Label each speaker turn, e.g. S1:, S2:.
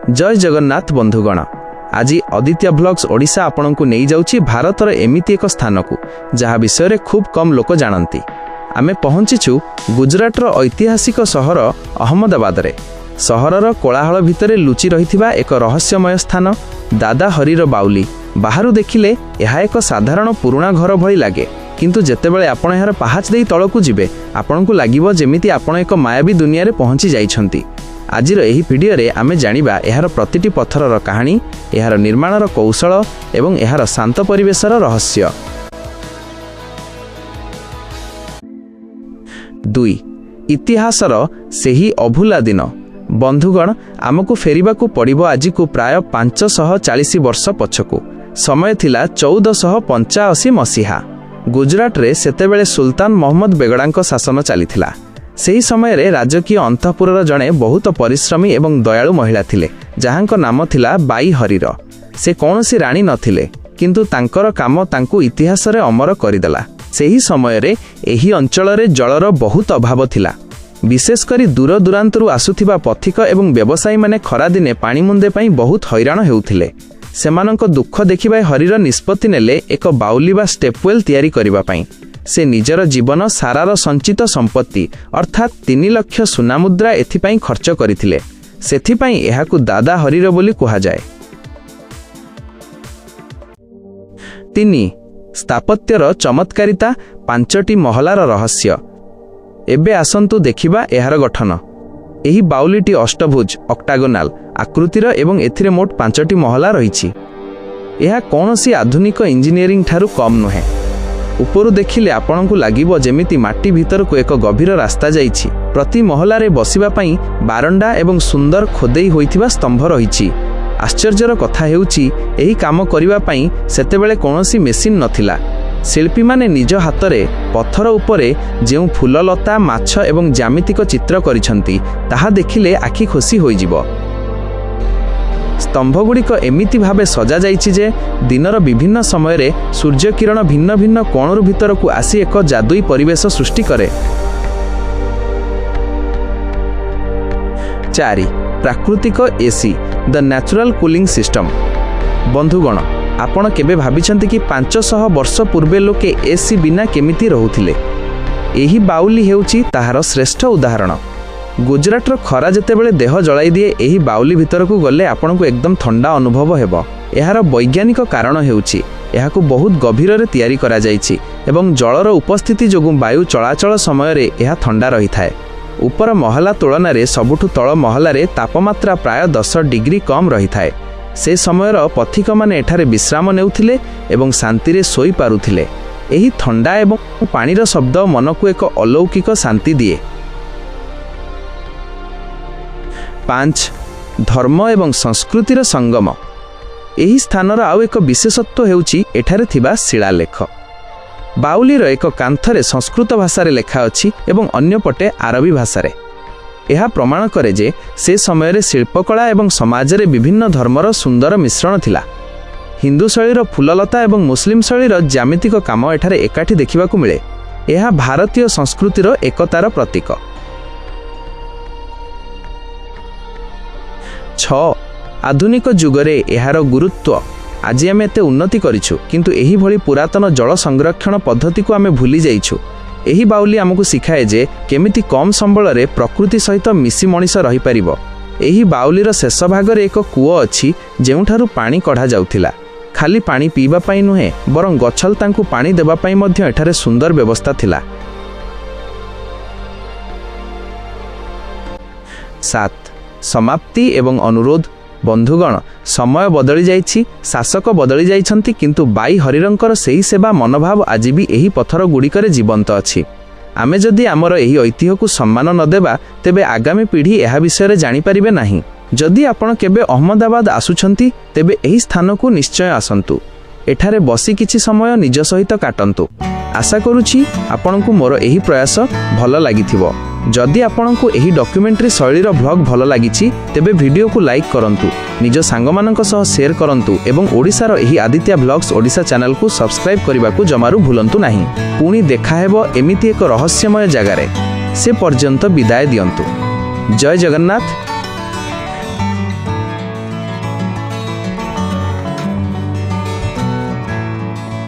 S1: जय जगन्नाथ बंधुगण। आज आदित्य ब्लॉग्स ओडिशा आपनकु नहीं जाउची भारतर एमिति एक स्थान को जहाँ विषय खूब कम लोक जानती। आमे पहुंचीछु गुजरातर ऐतिहासिक सहर अहमदाबाद रे। सहरर कोलाहल भितर लुचि रहिथिबा एक रहस्यमय स्थान दादा हरिर बाउली। बाहरु देखिले यह एक साधारण पुराना घर भली लागे, किंतु जेतेबेले आपण यार पहाच देई तळकु जिबे आपनकु लागिबो जेमिति आपण एक मायावी दुनिया रे पहुंची जाइछंती। आजिर एही भिडियो रे आमे जानिबा एहार प्रतिटी पत्थरर कहानी, एहार निर्माणर कौशल एवं एहार शांत परिवेशर रहस्य। 2 इतिहासर सेही अभूला दिन। बंधुगण, आमको फेरिबाकू पड़िबो आज को प्राय 540 वर्ष पछकू। समय थिला 1485 मसीहा। गुजरात रे सेतेबेले सुल्तान मोहम्मद बेगड़ांको शासन चलीथिला। सेही समय रे राजकीय अंतःपुरर जणे बहुत परिश्रमी एवं दयालु महिला थिले, जहांको नाम थिला बाई हरिर। से कौनसी रानी नथिले, किंतु तांकर काम तांकु इतिहास रे अमर करिदेला। सेही समय रे एही अंचल रे जलर बहुत अभाव थिला। विशेष करी दूर दूरांतरु आसुथिबा पथिक एवं व्यवसायी माने खरा दिने पानी मुंदे पई बहुत हैरान हेउथिले। सेमानंको दुख देखिबा हरिर निष्पत्ति नेले एक बाउली बा स्टेपवेल तयारी करिबा पई। से निजर जीवन सारार संचित संपत्ति अर्थात 3 लाख सुना मुद्रा एथिपाई खर्च करिथिले। सेथिपाई एहाकु दादा हरिर बोली कुहा जाए। 3 स्थापत्यर चमत्कारिता, 5टी महलार रहस्य। एबे आसंतु देखिबा एहार गठन। एही बाउलीटी अष्टभुज ऑक्टागोनाल आकृतिर एवं एथिरे मोट 5टी महला रहिछि। एहा कोनोसी आधुनिक इंजीनियरिंग ठारू कम नुहे। उपरु देखिले आपनकु लागिबो जेमिति माटी भीतर को एक गभीर रास्ता जाइछि। प्रति महला रे बसिबा पई बारंडा एवं सुंदर खोदेई होइथिबा स्तंभ रहिछि। आश्चर्यर कथा हेउछि एही काम करिबा पई सेतेबेले कोनोसी मेसिन नथिला। शिल्पी माने निज हातरे पत्थर उपरे जेउ फूललता माछ एवं ज्यामितिक चित्र करिसंती ताहा देखिले आखि खुशी होइजिबो। स्तंभगुड़िक एमिति भावे सजा जाइछि जे दिनर विभिन्न समय रे सूर्य किरण भिन्न भिन्न कोणर भितर को आसी एक जादुई परिवेश सृष्टि करे। 4 प्राकृतिक AC the natural cooling system. बंधुगण, आपण केबे भाबिछंती कि 500 वर्ष पूर्वे लोके एसी बिना केमिति रहुथिले? एही बाउली हेउछि ताहार श्रेष्ठ उदाहरण। गुजरातर खरा जेतेबेले देह जलाई दिए एही बाउली भितर को गले आपनकु एकदम ठंडा अनुभव हेबो। एहार वैज्ञानिक कारण हेउछि एहाकु बहुत गभीर रे तयारी करा जाइछि एवं जलर उपस्थिति जोगु वायु चलाचल समय रे एहा ठंडा रही थाए। ऊपर महला तुलना रे सबुठु तळ महला रे तापमात्रा प्राय 10 डिग्री कम रही थाए। से समयर पथिक माने एठारे विश्राम नेउथिले एवं शांति रे सोई पारुथिले। एही ठंडा एवं पानीर शब्द मनकु एक अलौकिक शांति दिए। 5 धर्म एवं संस्कृतिर संगम। एही स्थानर आउ एक विशेषत्व हेउछि एठारे थिबा शिलालेख। बाउलीर एक कांथरे संस्कृत भाषा रे लेखा अछि एवं अन्य पटे आरबी भाषा रे। यह प्रमाण करे जे से समय रे शिल्पकला एवं समाज रे विभिन्न धर्मर सुंदर मिश्रण थिला। हिंदू शैलीर फूललता एवं मुस्लिम शैलीर ज्यामितिक काम एठारे एकाठी देखिबाकू मिले। यह भारतीय संस्कृतिर एकतार प्रतीक। 6 आधुनिक जुगरे एहार गुरुत्व। आज आमे एते उन्नति करिछु, किंतु एही भली पुरातन जल संरक्षण पद्धति को आमे भूली जाइछु। एही बाउली आमको शिखाए जे केमिति कम संबल रे प्रकृति सहित मिसी मनीष रही परिबो। एही बाउलीर शेष भाग रे एक कूओ अछि जेउठारु पानी कढा जाउथिला। खाली पानी पीबा पई नुहे, बरं गछल तांकु पानी देबा पई मध्ये एठारे सुंदर व्यवस्था थिला। 7 समाप्ति एवं अनुरोध। बंधुगण, समय बदली जाइछि, शासक बदली जाइछंती, किंतु बाई हरिरंकर सेही सेवा मनोभाव आज भी एही पत्थर गुड़िकरे जीवंत अछि। आमे जदि आमर एही ऐतिह्य को सम्मान न देबा तेबे आगामी पीढ़ी एहा विषय रे जानि परिबे नाही। जदि आपण केबे अहमदाबाद आसुछंती तेबे एही स्थान को निश्चय आसंतु। एठारे बसी किछि समय निज सहित काटंतु। आशा करूछि आपनकु मोर एही प्रयास भल लागिथिबो। जदि आपनकु एही डॉक्यूमेंट्री शैलीर ब्लॉग भल लागिछि तेबे वीडियो को लाइक करंतु, निज सांगमानंक सह शेयर करंतु एवं ओडिसार एही आदित्य ब्लॉग्स ओडिसा चैनल को सब्सक्राइब करबाकू जमारू भूलंतु नाही। पुणी देखा हेबो एमिति एक रहस्यमय जगारे। से पर्यंत विदाय दियंतु। जय जगन्नाथ।